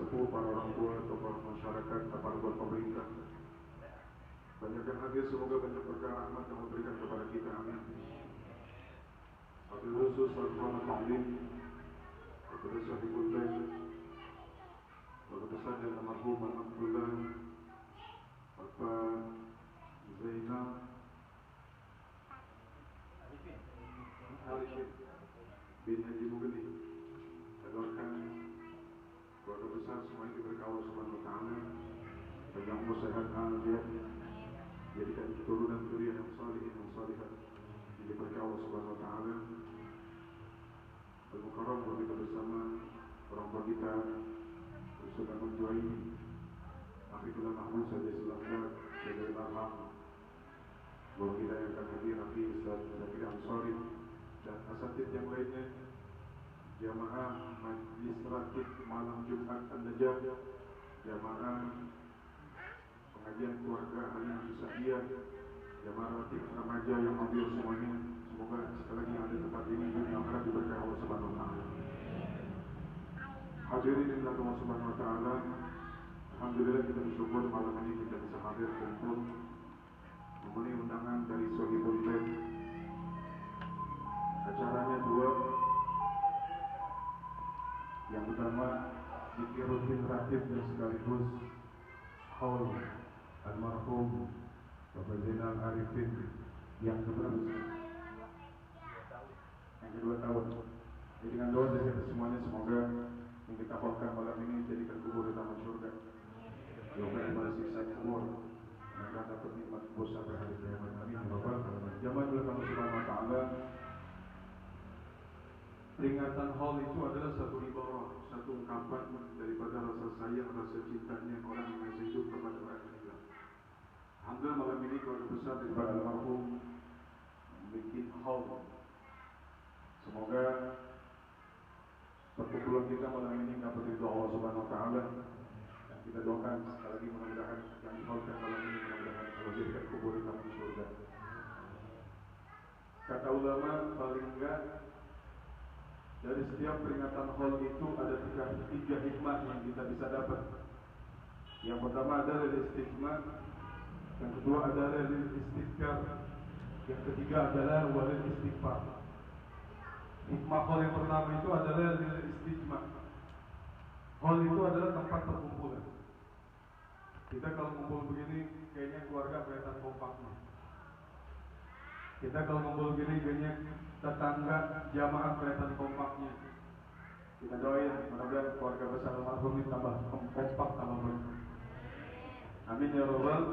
sepuh, para orang tua, tokoh masyarakat, aparat pemerintah. Banyak yang hadir, semoga banyak berkah rahmat yang memberikan kepada kita, amin. Wabil khusus Al-Quran Al-Ta'lim kepada Sahibul Baik, kepada besar dan almarhum Alhamdulillah Bapak Zainal Arifin bin Haji Mugeni. Saya doakan keluarga besar semuanya diberkahi Allah Subhanahu wa taala, panjang umur sehat afiat, jadikan keturunan zuriat yang salihin yang salihat, diberkahi Allah Subhanahu wa taala. Al-Mukarram bahwa kita bersama orang tua kita sudah menjuai Afiqullah Mahmud saja selangkah sebagai barham, bahwa kita yang akan hadir Afi Ustaz Zakir Ansari dan asatid yang lainnya, jamaah Majlis Ratib Malam Jumat An-Najah, jamaah pengajian keluarga Halim Susahiyah, jamaah Ratib remaja yang hadir semuanya. Semoga sekali lagi yang ada di tempat ini dunia akhirat diberkahi Allah Subhanahu wa taala. Hadirin yang Allah Subhanahu wa taala, alhamdulillah kita bersyukur malam ini kita bisa hadir kumpul memenuhi undangan dari Sohibul Baik. Acaranya dua. Yang pertama zikir rutin ratib dan sekaligus haul almarhum Bapak Zainal Arifin yang keberapa? Yang kedua tahun. Jadi dengan doa dari kita semuanya, semoga yang kita hafalkan malam ini jadikan kubur di taman surga, jauhkan dari siksa kubur, dan dapat nikmat kubur sampai hari kiamat. Amin. Bapak jamaah Allah Subhanahu wa taala. Peringatan haul itu adalah satu ibarat, satu ungkapan daripada rasa sayang, rasa cintanya orang yang masih hidup kepada orang yang meninggal. Alhamdulillah malam ini keluarga besar daripada almarhum bikin haul. Semoga perkumpulan kita malam ini dapat ridho Allah Subhanahu wa taala. Dan kita doakan sekali lagi mudah-mudahan yang dihaulkan malam ini mudah-mudahan Allah jadikan kubur kita di surga. Kata ulama paling enggak dari setiap peringatan haul itu ada tiga hikmah yang kita bisa dapat. Yang pertama adalah istighfar, yang kedua adalah istighfar, yang ketiga adalah walil istighfar. Hikmah haul yang pertama itu adalah istighfar. Haul itu adalah tempat perkumpulan. Kita kalau kumpul begini kayaknya keluarga kelihatan kompaknya. Kita kalau ngumpul gini kayaknya tetangga jamaah kelihatan kompaknya. Kita doain mudah-mudahan keluarga besar almarhum ini tambah kompak, tambah berkah. Amin ya rabbal.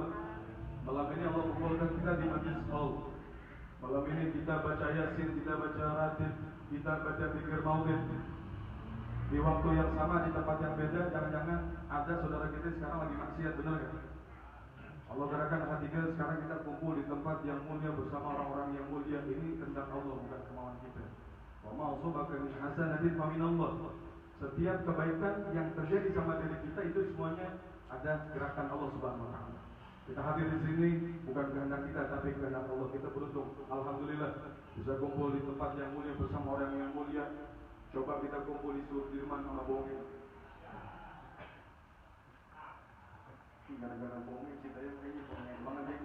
Malam ini Allah kumpulkan kita di majlis haul. Malam ini kita baca Yasin, kita baca Ratib, kita baca zikir maulid. Di waktu yang sama di tempat yang beda, jangan-jangan ada saudara kita sekarang lagi maksiat, benar kan? Allah gerakan hati kita sekarang kita kumpul di tempat yang mulia bersama orang-orang yang mulia. Ini kehendak Allah, bukan kemauan kita. Wa ma asabaka min hasanatin fa min Allah. Setiap kebaikan yang terjadi sama diri kita itu semuanya ada gerakan Allah Subhanahu wa taala. Kita hadir di sini bukan kehendak kita tapi kehendak Allah. Kita beruntung, alhamdulillah bisa kumpul di tempat yang mulia bersama orang yang mulia. Coba kita kumpul di Sudirman sama bohongin. Gara-gara bohongin kita yang kayaknya bohongin banget ya.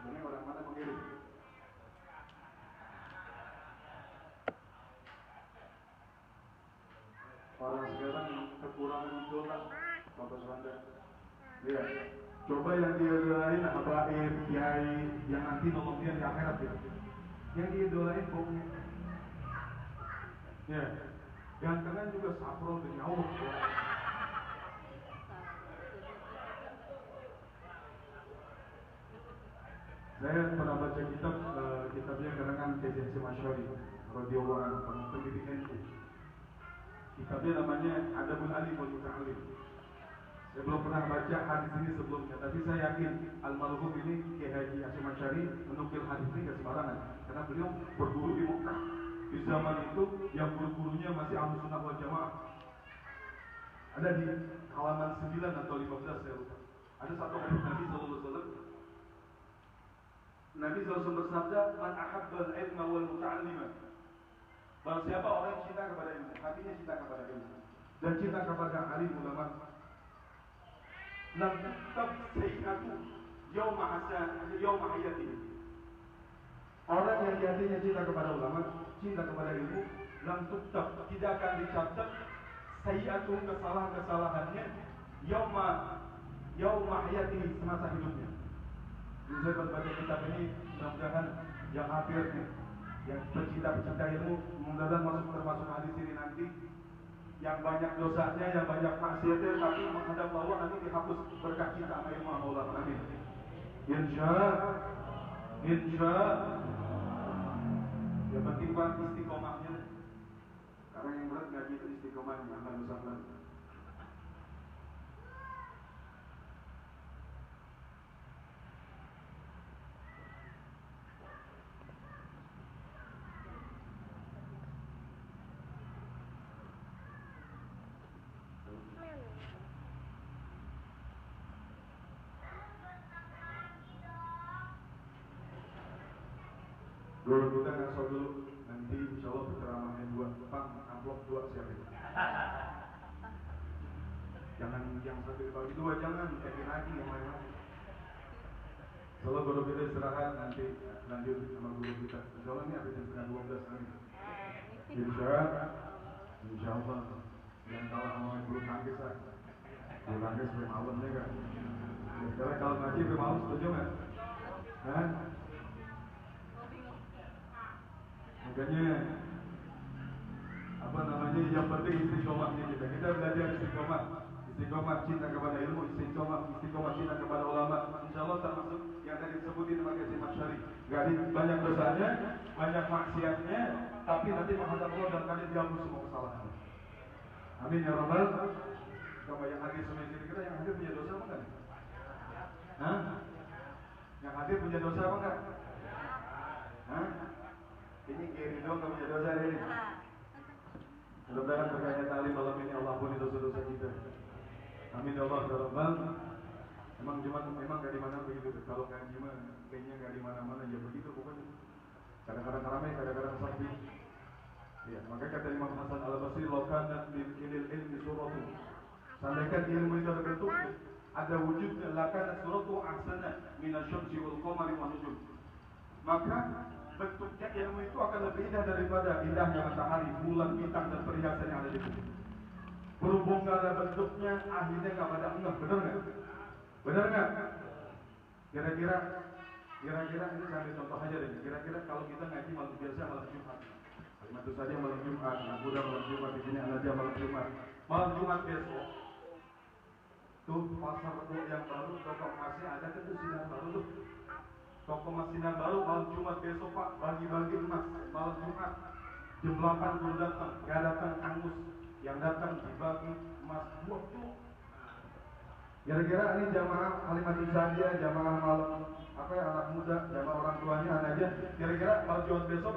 Bohongin orang mana mengirim? Orang sekarang kekurangan idola, Bapak Selanda. Iya. Coba yang diidolain habaib, kiai, yang nanti nolong dia di akhirat ya. Yang diidolain bohongin. Ya, gantengan juga saprol demi Allah. Saya pernah baca kitabnya karangan KJ Masyari radhiyallahu anhu, pendidik NU. Kitabnya namanya Adabul Alim wal Muta'allim. Saya belum pernah baca hadis ini sebelumnya, tapi saya yakin almarhum ini Kiai Haji Hasyim Asy'ari menukil hadis ini nggak sembarangan, karena beliau berguru di Mekah. Di zaman itu yang guru-gurunya masih Ahlus Sunnah wal Jamaah. Ada di halaman 9 atau 15 saya lupa. Ada satu hadis Nabi sallallahu alaihi wasallam. Nabi SAW bersabda, "Man ahabbal ilma wal muta'allima." Barang siapa orang yang cinta kepada ilmu, hatinya cinta kepada ilmu, dan cinta kepada alim ulama. Lam tuktab sayyatu yauma hayatihi. Orang yang di hatinya cinta kepada ulama, cinta kepada ilmu, lam tuktab, tidak akan dicatat sayyatu, kesalahan-kesalahannya yauma hayatihi, semasa hidupnya. Jadi saya membaca kitab ini, mudah-mudahan yang hadir nih, yang pecinta ilmu, mudah-mudahan termasuk hadis ini nanti, yang banyak dosanya, yang banyak maksiatnya, tapi menghadap Allah nanti dihapus berkah cinta sama ilmu Allah. Amin. Insya yang penting buat istiqomahnya. Karena yang berat ngaji itu istiqomahnya, akan usahlah. Guru kita ngasih dulu, nanti insya Allah ceramahnya 2, amplop 2 siap itu. Jangan yang satu dibagi 2, jangan bikin lagi yang lain-lain. Kalau guru kita istirahat, nanti lanjut sama guru kita. Insya Allah ini habis jam 12 nanti. Insya Allah jangan kalah sama guru tangkis lah. Guru tangkis sampai malamnya kan. Sekarang kalau ngaji sampai malam setuju nggak? Hah? Makanya yang penting istiqomahnya kita belajar istiqomah cinta kepada ilmu, istiqomah cinta kepada ulama. Insya Allah termasuk yang tadi disebutin sebagai sifat syar'i. Gak banyak dosanya, banyak maksiatnya, tapi nanti menghadap Allah dan kalian dihapus semua kesalahannya. Amin ya rabbal. Coba yang hadir semua kira-kira yang hadir punya dosa apa enggak? Hah? Yang hadir punya dosa apa enggak? Hah? Ini kiri dong, kamu punya dosa ini. Mudah-mudahan berkahnya talim malam ini Allah ampuni dosa-dosa kita. Amin ya Allah ya Rabbal. Memang gak di mana begitu. Kalau ngaji mah kayaknya gak di mana-mana ya begitu pokoknya. Kadang-kadang ramai, kadang-kadang sepi. Ya, maka kata Imam Hasan Al-Basri, "Lakanat lil ilmi suratu." Seandainya ilmu itu ada bentuknya, ada wujudnya, lakanat suratu ahsana min asy-syamsi wal qamari wan nujum. Maka bentuknya ilmu itu akan lebih indah daripada indahnya matahari, bulan, bintang dan perhiasan yang ada di bumi. Berhubung gak ada bentuknya, akhirnya gak pada enggak, benar nggak? Benar nggak? Kira-kira ini sambil contoh aja deh. Kira-kira kalau kita ngaji malam biasa malam Jumat, kalimat itu saja malam Jumat, Nabuda malam Jumat, di sini Al-Adha malam Jumat. Malam Jumat besok, tuh pasar Rebo yang baru, toko emasnya ada kan tuh sinar baru tuh. Toko emas sinar baru malam Jumat besok Pak, bagi-bagi emas malam Jumat. Jam 8 belum datang, gak datang Angus. Yang datang dibagi emas 20. Kira-kira ini jamaah kalimat saja, jamaah malam anak muda, jamaah orang tuanya aja. Kira-kira malam Jumat besok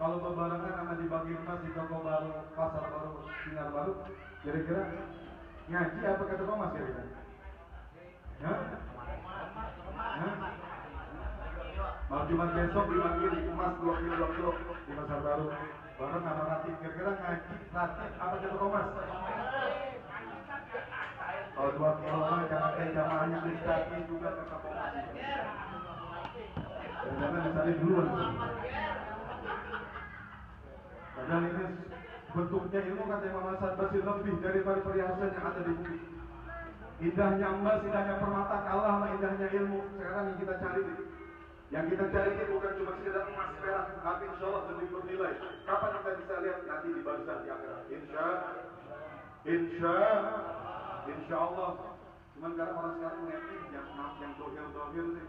kalau berbarengan sama dibagi emas di toko baru, pasar baru, sinar baru, kira-kira ngaji apa kata Mas kira-kira? Hah? Malam Jumat besok dibagi emas 2 kilo di pasar baru, bareng sama ratib. Kira-kira ngaji ratib apa kata Mas? Kalau 2 kilo mah jangan kayak jamaahnya Kristati juga ke Kapomas. Jangan misalnya duluan. Padahal ini bentuknya ilmu kata Imam Hasan Basri lebih daripada perhiasan yang ada di bumi. Indahnya emas, indahnya permata kalah sama indahnya ilmu. Sekarang yang kita cari ini. Yang kita cari ini bukan cuma sekedar emas perak, tapi insya Allah lebih bernilai. Kapan kita bisa lihat? Nanti di barzah di akhirat. Insya Allah. Cuman karena orang sekarang melihat yang dohir sih.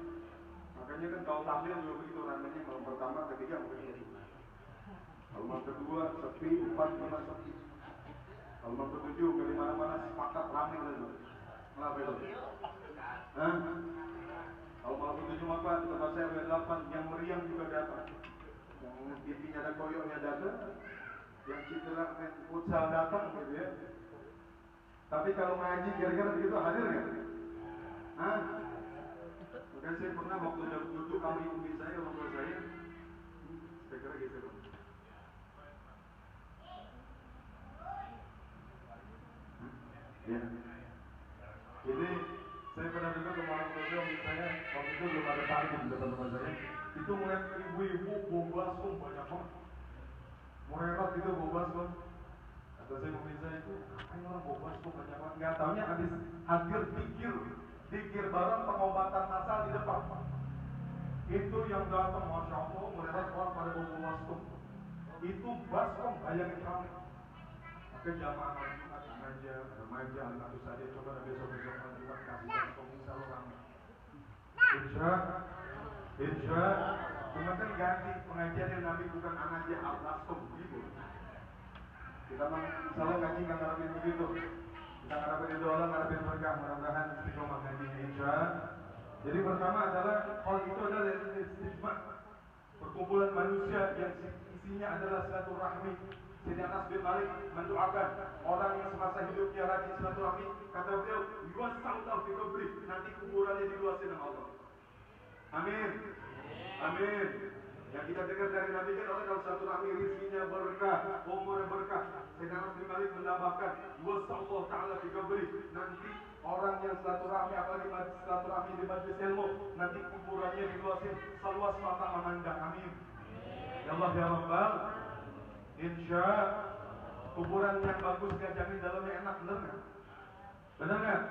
Makanya kan kalau tahlil juga begitu ranahnya. Kalau pertama, ketiga mungkin begitu. Kalau malam kedua sepi, 4, 5 sepi. Kalau malam ketujuh ke mana-mana sepakat ramai lagi. Kenapa itu? Hah? Kalau malam ketujuh apa? Di tempat saya RW8 yang meriang juga datang. Yang intinya ada koyoknya datang, yang citra futsal datang gitu ya. Tapi kalau ngaji kira-kira begitu hadir nggak? Hah? Makanya saya pernah waktu duduk kami umi saya, orang tua saya kira-kira gitu. Ya. Ini saya pernah juga ke Malang Dojo, misalnya waktu itu belum ada target di depan rumah saya. Itu ngeliat ibu-ibu bawa baskom banyak banget. Mererot gitu bawa baskom. Kata saya pemirsa itu, ngapain orang bawa baskom banyak banget? Nggak taunya habis hadir dikir barang pengobatan massal di depan. Itu yang datang, masya Allah, mererot orang pada bawa baskom. Itu baskom bayangin kamu. Maka jamaah hari Jumat aja, remaja, anak saja coba besok-besok hari Jumat kasih baskom insya Allah ramai. Insya, cuma kan ganti pengajian yang Nabi bukan aja al-baskom begitu. Kita insya Allah ngaji nggak ngarapin begitu. Kita ngarapin itu Allah, ngarapin berkah, mudah-mudahan istiqomah ngajinya insya. Jadi pertama adalah hal itu adalah istiqomah perkumpulan manusia yang isinya adalah silaturahmi. Sayyidina Anas bin Malik mendoakan orang yang semasa hidupnya rajin silaturahmi, kata beliau, yuwassa'u fi qabri, nanti kuburannya diluasin sama Allah. Amin. Amin. Yang kita dengar dari Nabi kan orang kalau silaturahmi rezekinya berkah, umurnya berkah. Sayyidina Anas bin Malik menambahkan, yuwassa'u ta'ala fi qabri, nanti orang yang silaturahmi apalagi silaturahmi di majelis ilmu, nanti kuburannya diluasin seluas mata memandang. Amin. Ya Allah ya Rabbal. Insya kuburan yang bagus gak jamin dalamnya enak, benar nggak? Benar nggak?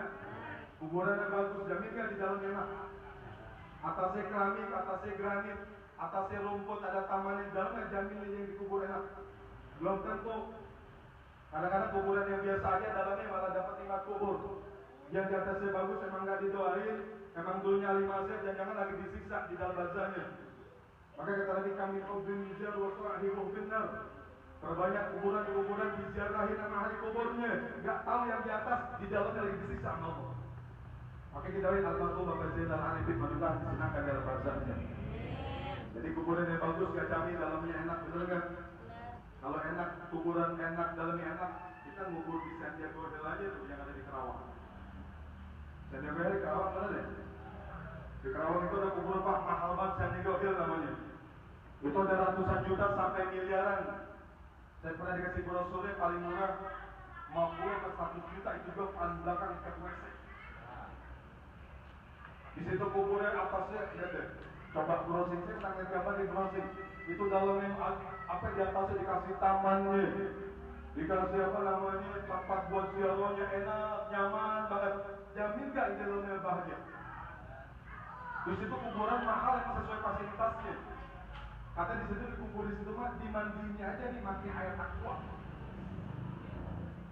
Kuburan yang bagus jamin gak di dalamnya enak? Atasnya keramik, atasnya granit, atasnya rumput, ada taman di dalamnya jamin yang dikubur enak. Belum tentu. Kadang-kadang kuburan yang biasa aja dalamnya malah dapat nikmat kubur. Yang di atasnya bagus emang gak didoain, emang dulunya 5 set dan jangan lagi disiksa di dalam bazarnya. Maka kata Nabi kami bin Nijar wa sahibuh benar. Perbanyak kuburan-kuburan diziarahin sama ahli kuburnya. Gak tahu yang di atas di dalamnya lagi disiksa sama Allah. Maka kita lihat almarhum Bapak Zainal Arifin mudah disenangkan dalam bazarnya. Jadi kuburan yang bagus gak jamin dalamnya enak, betul kan? Kalau enak, kuburan enak, dalamnya enak, kita ngubur di Santiago Hill aja tuh yang ada di Kerawang. Santiago Hill di Kerawang mana deh? Di Kerawang itu ada kuburan Pak mahal banget, Santiago Hill namanya. Itu ada ratusan juta sampai miliaran. Saya pernah dikasih brosurnya paling murah 50 ke 1 juta, itu juga paling belakang dekat WC. Di situ kuburnya atasnya, lihat deh. Coba browsing, saya pernah lihat gambar di browsing. Itu dalamnya apa di atasnya dikasih tamannya, dikasih apa namanya tempat buat ziarahnya enak, nyaman banget. Jamin gak di dalamnya bahagia? Di situ kuburan mahal yang sesuai fasilitasnya. Kata di situ dikubur di situ mah dimandinya aja dipakai air aqua.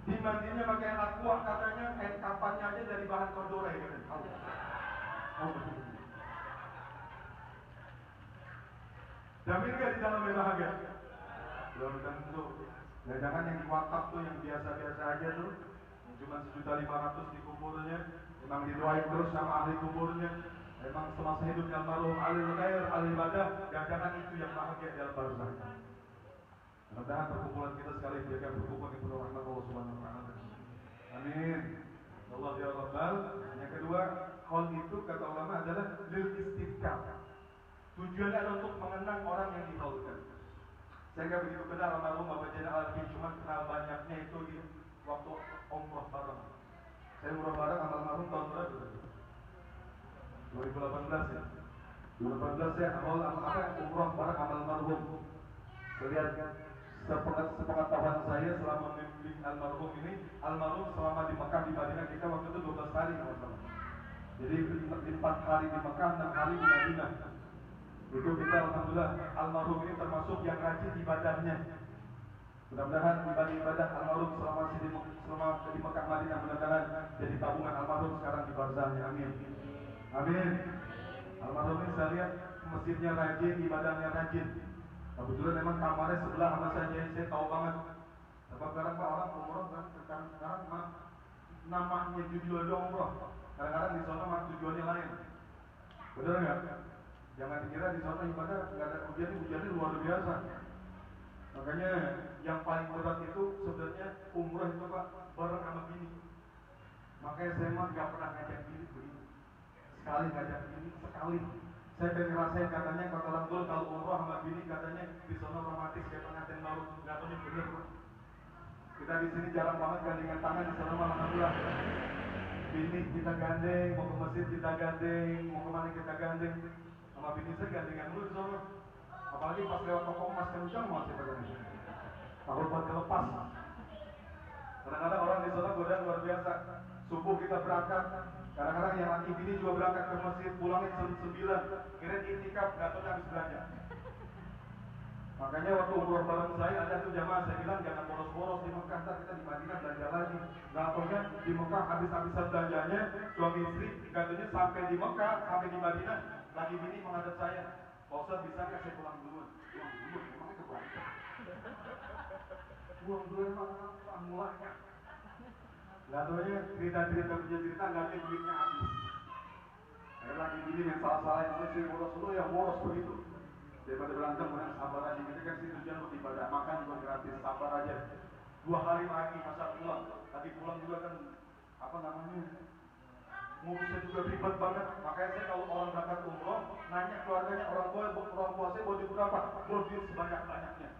Dimandinya pakai air aqua, katanya air kapannya aja dari bahan kondore katanya. Jamin gak di dalamnya bahagia? Belum tentu. Ya jangan yang wakaf tuh yang biasa-biasa aja tuh, yang cuma 1.500.000 di kuburnya, memang didoain terus sama ahli kuburnya. Memang semasa hidupnya almarhum alil khair, alil ibadah, jangan itu yang bahagia di dalam barzakh. Mudah-mudahan perkumpulan kita sekali jaga perkumpulan yang penuh rahmat Allah Subhanahu wa taala. Amin. Allah ya Rabbal. Yang kedua, hal itu kata ulama adalah lil istifqah. Tujuannya adalah untuk mengenang orang yang dihaulkan. Saya nggak begitu kenal almarhum Bapak Zainal Arifin, cuma kenal banyaknya itu di waktu umrah bareng. Saya umrah bareng sama almarhum tahun berapa? 2018 ya. 2018 ya, awal apa umrah bareng sama almarhum. Lihat kan, sepengetahuan saya selama membimbing almarhum ini, almarhum selama di Mekah di Madinah kita waktu itu 12 hari sama-sama. Jadi 4 hari di Mekah, 6 hari di Madinah. Itu kita alhamdulillah almarhum ini termasuk yang rajin ibadahnya. Mudah-mudahan ibadah almarhum selama di Mekah Madinah mudah-mudahan jadi tabungan almarhum sekarang di barzahnya. Amin. Amin. Almarhum ini saya lihat masjidnya rajin, ibadahnya rajin. Kebetulan memang kamarnya sebelah sama saya tahu banget. Sebab sekarang Pak orang umroh kan sekarang namanya tujuan doang umroh. Kadang-kadang di sana mah tujuannya lain. Benar nggak? Jangan dikira di sana ibadah nggak ada hujannya luar biasa. Makanya yang paling berat itu sebenarnya umroh itu Pak bareng sama bini. Makanya saya mah nggak pernah ngajak bini begitu. Sekali ngajak bini sekali. Saya pengen ngerasain katanya kata orang tua kalau umroh sama bini katanya di sana romantis kayak pengantin baru, nggak tahu bener Pak. Kita di sini jarang banget gandengan tangan, di sana malah alhamdulillah. Bini kita gandeng, mau ke masjid kita gandeng, mau kemana kita gandeng. Sama bini saya gandengan dulu di sana. Apalagi pas lewat toko emas kencang masih pegangan. Takut buat kelepas. Kadang-kadang orang di sana godaan luar biasa. Subuh kita berangkat, kadang-kadang yang laki bini juga berangkat ke masjid, pulangnya jam 9. Kira itikaf, nggak tahu habis belanja. Makanya waktu umroh bareng saya ada tuh jamaah, saya bilang jangan boros-boros di Mekah, ntar kita di Madinah belanja lagi. Nggak taunya di Mekah habis-habisan belanjanya, suami istri katanya sampai di Mekah, sampai di Madinah, lagi bini menghadap saya, Pak Ustaz bisa nggak saya pulang duluan? Pulang duluan, emangnya kebanyakan. Pulang duluan emang apa mulanya? Nggak taunya cerita-cerita punya cerita nggak ada duitnya habis. Ada lagi bini yang salah-salah yang sih boros dulu ya boros begitu. Daripada berantem, kemudian sabar aja. Kita kan sih tujuan untuk ibadah, makan juga gratis, sabar aja. 2 hari lagi masa pulang, tadi pulang juga kan apa namanya, ngurusnya juga ribet banget. Makanya saya kalau orang berangkat umroh, nanya keluarganya orang tua saya mau duit berapa? Mau duit sebanyak-banyaknya.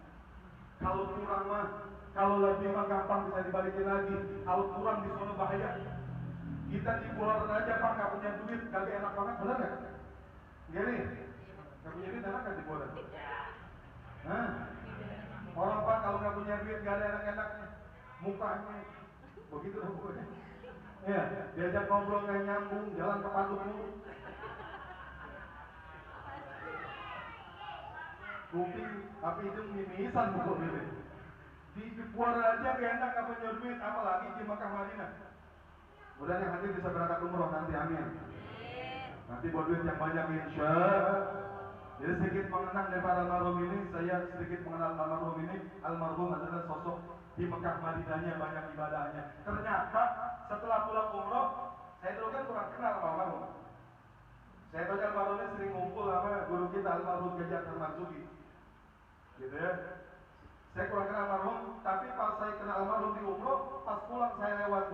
Kalau kurang mah, kalau lebih mah gampang bisa dibalikin lagi. Kalau kurang di sana bahaya. Kita di luar aja Pak nggak punya duit, kagak enak banget, benar nggak? Gini. Gak punya duit enak kan di bola? Hah? Orang Pak kalau gak punya duit gak ada enak-enaknya. Mukanya begitu dong pokoknya. Ya, diajak ngobrol gak nyambung, jalan ke Patuk mulu. Kuping, tapi itu mimisan pokoknya. Di Buara aja gak enak gak punya duit, apalagi di Mekah Madinah. Mudah yang hadir bisa berangkat umroh nanti, amin. Nanti buat duit yang banyak insya. Jadi sedikit mengenang daripada almarhum ini, saya sedikit mengenal almarhum ini. Almarhum adalah sosok di Mekah Madinahnya banyak ibadahnya. Ternyata setelah pulang umroh, saya dulu kan kurang kenal sama almarhum. Saya tahu almarhumnya sering ngumpul sama guru kita almarhum Gajah Marzuki, gitu ya. Saya kurang kenal almarhum, tapi pas saya kenal almarhum di umroh, pas pulang saya lewat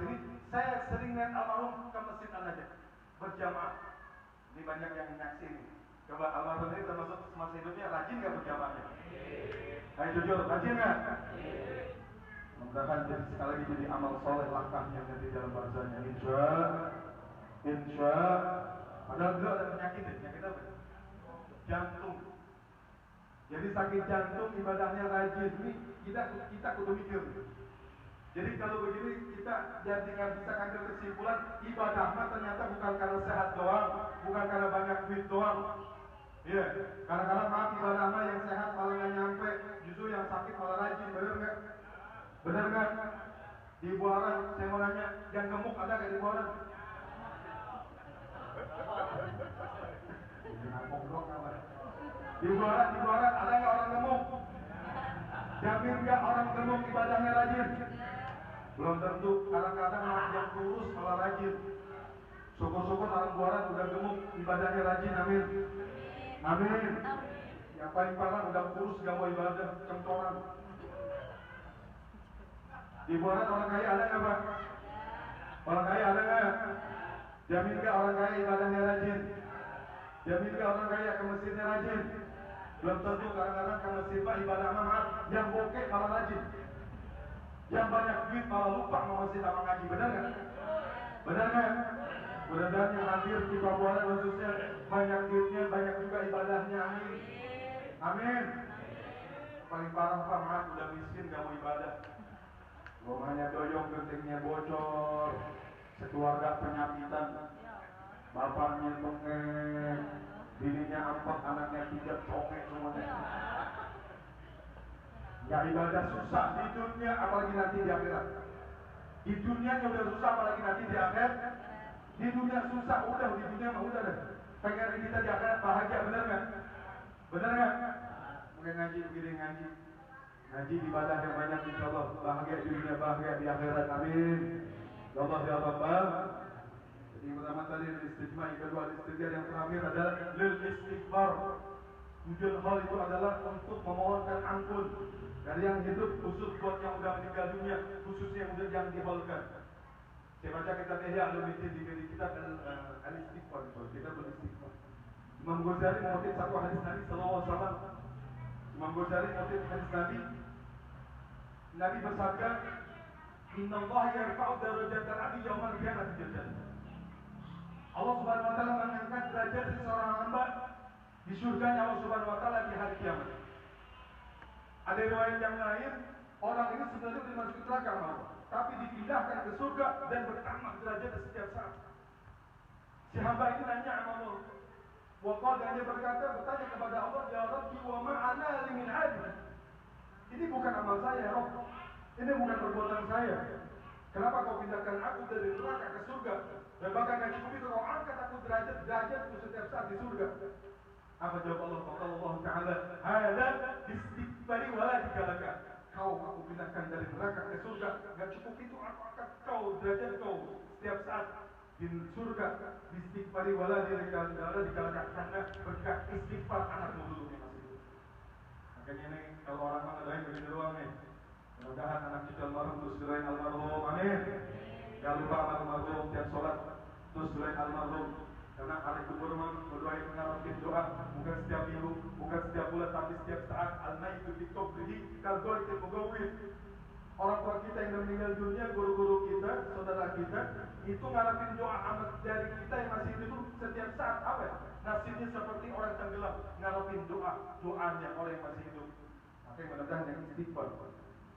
sini, saya sering lihat almarhum ke masjid An-Najah berjamaah. Ini banyak yang nyaksi nih. Coba almarhum ini termasuk semasa hidupnya rajin nggak berjamaahnya? Ayo jujur, rajin nggak? Mudah-mudahan jadi sekali lagi jadi amal soleh langkahnya nanti dalam bahasanya. Insya. Padahal beliau ada penyakit apa? Jantung. Jadi sakit jantung ibadahnya rajin. Ini kita kudu mikir. Jadi kalau begini kita jadi nggak bisa ngambil kesimpulan ibadah mah ternyata bukan karena sehat doang, bukan karena banyak duit doang. Iya, kadang-kadang maaf ibadah mah yang sehat malah nggak nyampe, justru yang sakit malah rajin, benar nggak? Benar nggak? Di Buaran, saya mau nanya, yang gemuk ada nggak di Buaran? Di Buaran ada nggak orang gemuk? Jamin nggak orang gemuk ibadahnya rajin? Belum tentu, kadang-kadang yang kurus malah rajin. Syukur-syukur orang Buaran udah gemuk ibadahnya rajin, amin. Amin. Yang paling parah udah kurus gak mau ibadah, cengkoran. Di Buaran orang kaya ada nggak Pak? Orang kaya ada nggak? Jamin nggak orang kaya ibadahnya rajin? Jamin nggak orang kaya ke masjidnya rajin? Belum tentu, kadang-kadang ke masjid Pak ibadah maaf, yang bokeh malah rajin. Yang banyak duit malah lupa mau masjid sama ngaji, benar nggak? Benar nggak? Mudah-mudahan yang hadir di Papua khususnya banyak duitnya, banyak juga ibadahnya, amin. Amin. Paling parah Pak, maaf udah miskin gak mau ibadah. Rumahnya doyong, gentingnya bocor, sekeluarga penyakitan, bapaknya tongek, bininya 4, anaknya 3 tongek semuanya. Ya ibadah susah di dunia, apalagi nanti di akhirat. Di dunianya udah susah, apalagi nanti di akhirat. Di dunia susah, udah di dunia mah udah deh. Pengen kita di akhirat bahagia, bener nggak? Bener nggak? Mungkin ngaji begini ngaji. Ngaji ibadah yang banyak insya Allah bahagia di dunia, bahagia di akhirat, amin. Ya Allah ya Rabbal. Jadi yang pertama tadi istighfar, yang kedua istighfar, yang terakhir adalah lil istighfar. Tujuan hal itu adalah untuk memohonkan ampun dari yang hidup, khusus buat yang udah meninggal dunia, khususnya yang udah yang diholkan. Saya baca kitab Ihya Ulumuddin di kitab Al-Istighfar, kita beristighfar. Imam Ghazali mengutip satu hadis Nabi sallallahu alaihi wasallam. Imam Ghazali mengutip hadis Nabi Nabi bersabda, Inna Allah yarfa'u darajatan abdi yaumal qiyamah jalla. Allah Subhanahu wa taala mengangkat derajat seorang hamba di surganya Allah Subhanahu wa taala di hari kiamat. Ada riwayat yang lain, orang ini sebenarnya dimasuki neraka Allah, tapi dipindahkan ke surga dan bertambah derajat setiap saat. Si hamba ini nanya sama Allah. Waqad dia bertanya kepada Allah, ya Rabbi wa ma'ana min hadis. Ini bukan amal saya, ya Rabb. Ini bukan perbuatan saya. Kenapa kau pindahkan aku dari neraka ke surga? Dan bahkan gak cukup itu, kau angkat aku derajatku setiap saat di surga. Apa jawab Allah? Kata Allah Ta'ala, hada istighfari wala dikalaka. Kau aku pindahkan dari neraka ke surga. Gak cukup itu, aku angkat kau derajat kau setiap saat di surga. Istighfari wala dikalaka. Karena berkat istighfar anakmu dulu yang masih hidup. Makanya ini kalau orang mengadain begini doang nih. Mudah-mudahan anak cucu almarhum terus doain almarhum, amin. Jangan lupa almarhum tiap sholat terus doain almarhum. Karena ahli kubur berdoa mengarahkan doa bukan setiap minggu, bukan setiap bulan, tapi setiap saat. Al-Maitu fi qabrihi kal-ghaitil mugawwid. Orang tua kita yang meninggal dunia, guru-guru kita, saudara kita, itu ngarapin doa amat dari kita yang masih hidup setiap saat. Apa ya? Nasibnya seperti orang tenggelam, ngarapin doanya orang yang masih hidup. Makanya mudah-mudahan yang istighfar.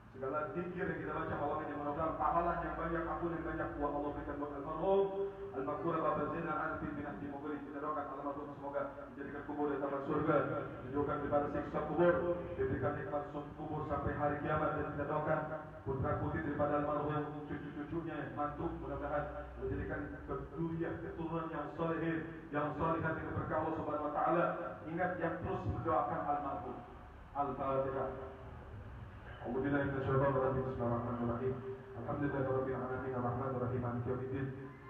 Segala zikir yang kita baca malam ini mudah-mudahan pahala yang banyak, ampun yang banyak buat Allah berikan buat almarhum al-maghfurah Bapak Zainal Arifin bin Abdi Mughri. Kita doakan almarhum semoga dijadikan kubur di taman surga, dijauhkan daripada siksa kubur, diberikan nikmat kubur sampai hari kiamat. Dan kita doakan putra putri daripada almarhum, cucu-cucunya, mantu, mudah-mudahan menjadikan keturunan yang saleh, yang salihat dengan berkah Allah Subhanahu wa taala. Ingat yang terus mendoakan almarhum. Al-Fatihah. أعوذ بالله من الشيطان الرجيم بسم الله الرحمن الرحيم الحمد لله رب العالمين الرحمن الرحيم مالك يوم الدين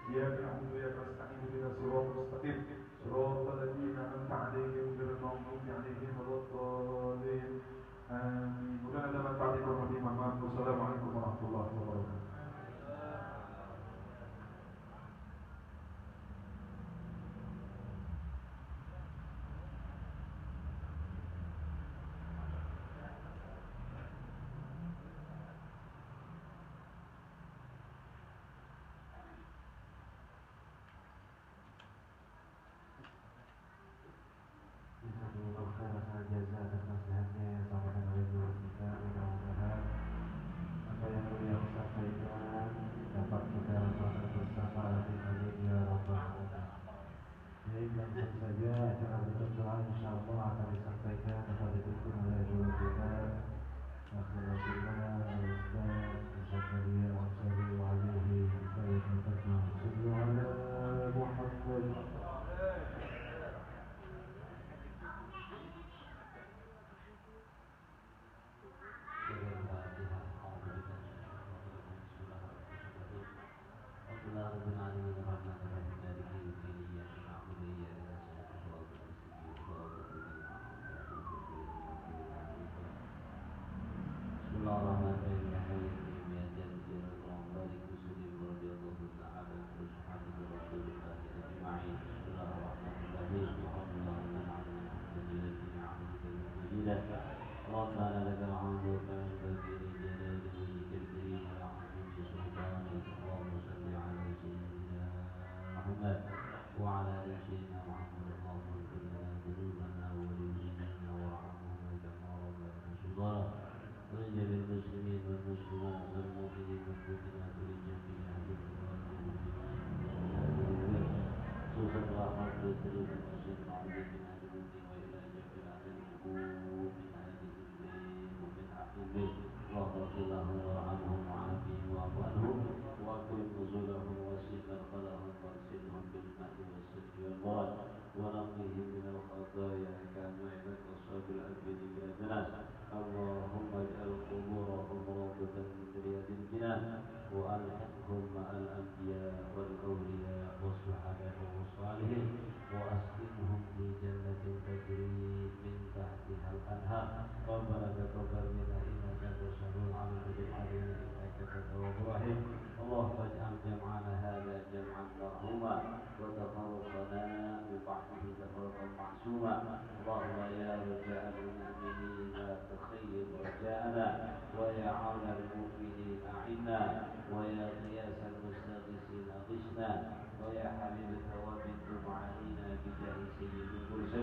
إياك نعبد وإياك نستعين اهدنا الصراط المستقيم صراط الذين أنعمت عليهم غير المغضوب عليهم ولا الضالين آمين ولنا من بعدكم رحيما معكم والسلام عليكم ورحمة الله وبركاته. Jasa atas nasihatnya yang sampaikan oleh guru kita, mudah-mudahan apa yang beliau sampaikan dapat kita rasakan bersama amin ya rabbal alamin. Baik, langsung saja acara berdoa insyaallah akan disampaikan atau dipimpin oleh guru kita Akhirullah Ustaz Zakaria Ansari wa alihi sallallahu alaihi Muhammad. ربنا لك الحمد كما ينبغي لجلال وجهك الكريم وعظيم سلطانك. اللهم صل على سيدنا محمد وعلى ال سيدنا محمد. اللهم اغفر لنا ذنوبنا ولوالدينا وارحمهما كما ربنا صغارا ولجميع المسلمين والمسلمات والمؤمنين والمؤمنات ولجميع اهل الارض خصوصا رحمة الكريم المسلم العظيم من اهل الدين والى جميع اهل القبور اللهم اغفر لهم وارحمهم وعافهم واعف عنهم واكرم نزلهم واسع مدخلهم واغسلهم بالماء والسلك والبرد ونقهم من الخطايا كما ينقى الصوت الابيض من الدنس. اللهم اجعل قبورهم روضة من رياض الجنان والحقهم مع الانبياء والاولياء والصحابه والصالحين واسكنهم في جنة تجري من تحتها الانهار. ربنا تقبل منا انك انت السميع العليم وتب علينا انك انت التواب الرحيم. اللهم اجعل جمعنا هذا جمعا مرحوما وتفرقنا من وارفع به ظهرك المعصومة اللهم يا رجاء المؤمنين لا تخيب رجاءنا ويا عون المؤمنين أعنا ويا غياث المستغيثين أغثنا ويا حبيب الثواب تب علينا بجاه سيد المرسلين